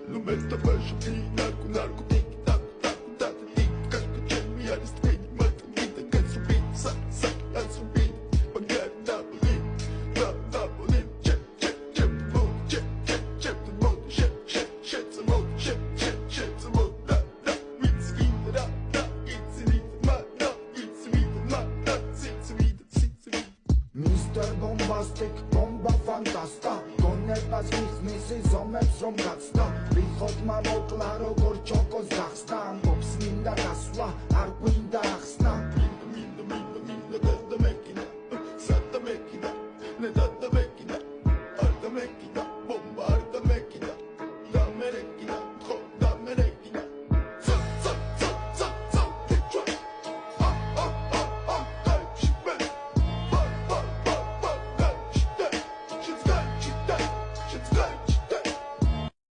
Lumeta baixo de narco, narco, tic, tac, tac, tac, tic, casca, chame, ares, tem, mata, vida, quer subir, sai, sai, a subir, pagar, Napoli, Napoli, check, check, check, the mood, check, check, check, the mood, check, check, check, the mood, check, check, check, the mood, da, da, it's vida, da, da, it's vida, ma, da, it's vida, ma, da, it's vida, it's vida. Mr. Bombastic, bomba fantasta, გონებას მისმისი ზომებს რომ გაცდა ვიხოდმა მოკლა როგორ ჩოკოს გახსნა ამბობს მინდა გასვლა არ გვინდა ახსნა